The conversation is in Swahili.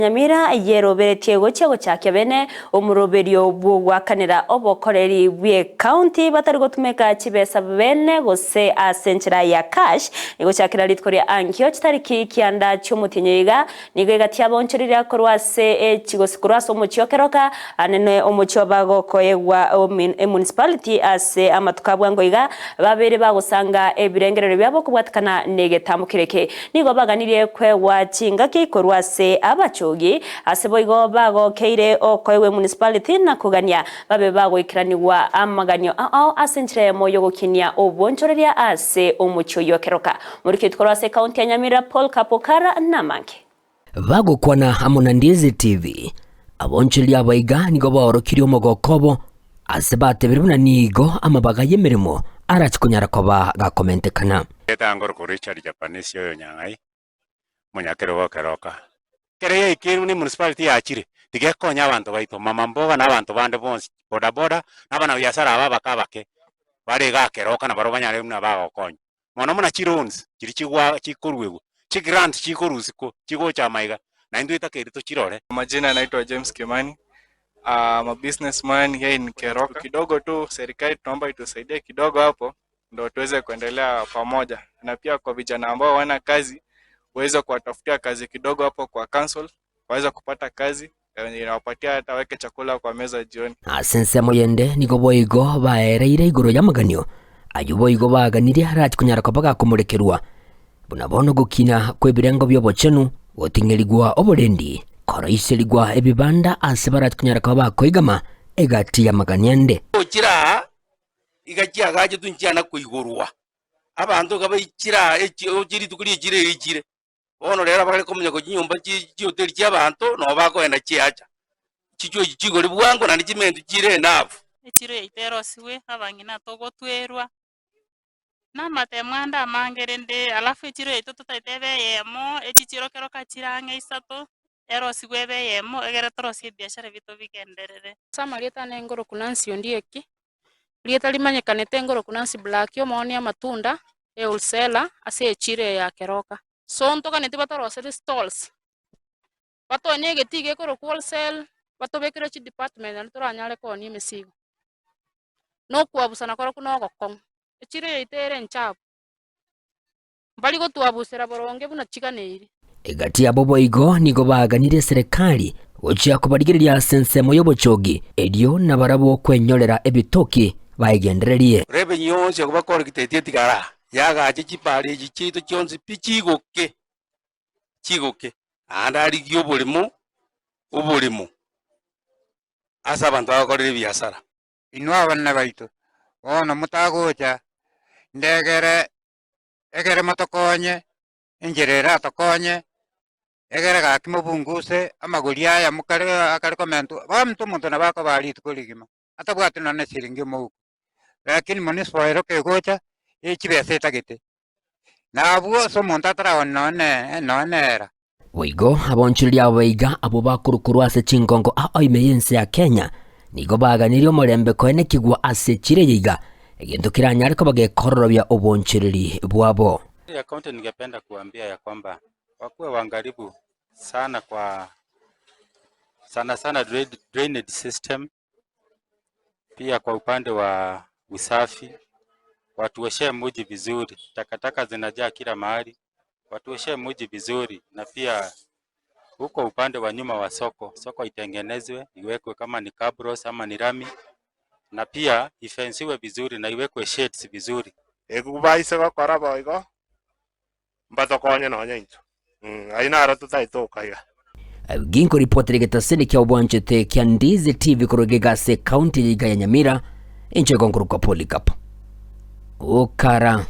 Nyamira yeroberetie gochia bene omuroberio bw'ogwakanira obokoreri bwe county batari gotumeka chibesa bene gose asenchera ya cash igochakira litkoria ankio chitariki kianda chumutinyiga nigega tiaboncherira korwase chigosikuraso omochiokeroka anene omochoba gokoyegwa municipality ase amatukabwango iga babere bagusanga ebirengerero byabo kubwatikana negetambukireke nigo baganirie kwewa chingaki korwase abacho aseboigo bago keire okoewe municipality na kugania babe bago ikiraniwa amaganyo asenchire moyo gokinia obonchoreria ase omucho yokeroka muri ase county ya Nyamira Paul Kapokara na manke bago kwana amonandize TV abonchoreria baiga nigo baorokirio mogokobo asebate biruna nigo amabaga yemeremo arachikunyara koba gakomentekana etangor ko Richard Japanese yo nyangai munyakero gokeroka kereye ikiru ni municipality yachire tigekonya abantu baito mama mboga na abantu bande bonsi boda boda nabana biashara aba bakabake bare gakeroka na baro banyare na bagokonya mono muna chirons kiri chigwa chikurwego chigrant chikurusiko chigo cha maiga na ndio itakirito chirore. Majina naitwa James Kimani. I'm a businessman here in Keroka. Kidogo tu serikali tunaomba itusaidie kidogo hapo ndio tuweze kuendelea pamoja, na pia kwa vijana ambao wana kazi waweza kuwatafutia kazi kidogo hapo kwa council, waweza kupata kazi inawapatia hata weke chakula kwa meza jioni. Asense moyende nigo boigo baereire iguru ya maganio ayuboigo baganire harati kunyara kobaga kumurekerwa bunabono gukina kwebirengo byobochenu gotingeligwa oborendi koraiseligwa ebibanda asebarati kunyara koba koigama egati ya maganiende okira igajya gaje tunjana kuigurwa abantu gabayikira okiri tukuri ikire ono rero bakale komenya ko nyumba hoteli cy'abantu no bakoenda cyacha kicho kigo libwango na nikimendu kire navu ekiro itero siwe abangina togotwerwa namatemwanda mangerende alafu ekiro ito tutaitebe yemo ekichiro keroka chirange isato ero siwebe yemo egere torosie biashara bito bigenderere samarieta nengoro kunansi ondieki lieta limanyekanete ngoro kunansi black yo maoni ya matunda wholesaler ase echire ya Keroka so ntoka neti batorosere stalls bato nyege tige koro wholesale bato bekira chi department na toranyale ko ni mesigo no kwabusana koro kuno gokong echire itere nchabu bali go tuabusera boronge buna chiganeri egati ya bobo igo nigo baganire serikali ochia kubarigiria sense moyo bochogi edio na barabo kwenyorera ebitoki baigendererie revenue se kuba kor kitetie tigara yaga chipari chichito chonzi pichigoke andari gyo ubulimo asa abantu bakorera biashara inwa bana baito ono mutagocha egere matokonye injerera tokonye egere gakimo bunguse amaguria ya mukare akare komento bamtu muntu na bako bali tukoligima atabwatu na siringi mu lakini municipal ke gocha echibese tagete nabuo so muntu atara nonera Wigo abonchiria baiga abo bakurukuru ase chingongo aimeyense ya Kenya nigo baganirio morembe koene kigwa ase chire yiga egento kiranyare ko bagekororobya obonchiriri bwabo. Ya county ningependa kuambia ya kwamba wakuwe waangalifu sana kwa sana drainage system, pia kwa upande wa usafi watuoshe mji vizuri, takataka zinajaa kila mahali, watuoshe mji vizuri, na pia huko upande wa nyuma wa soko itengenezwe iwekwe kama ni cabros ama ni rami, na pia ifensiwe vizuri na iwekwe shades vizuri. Ekubaise gokora boigo mbatokonye no nyintu aina ara tutaitoka ya ginko reporter getasene kya obwanchete kya Ndize TV korogega se county ya Nyamira inche gonkuruka Polycarp Okara.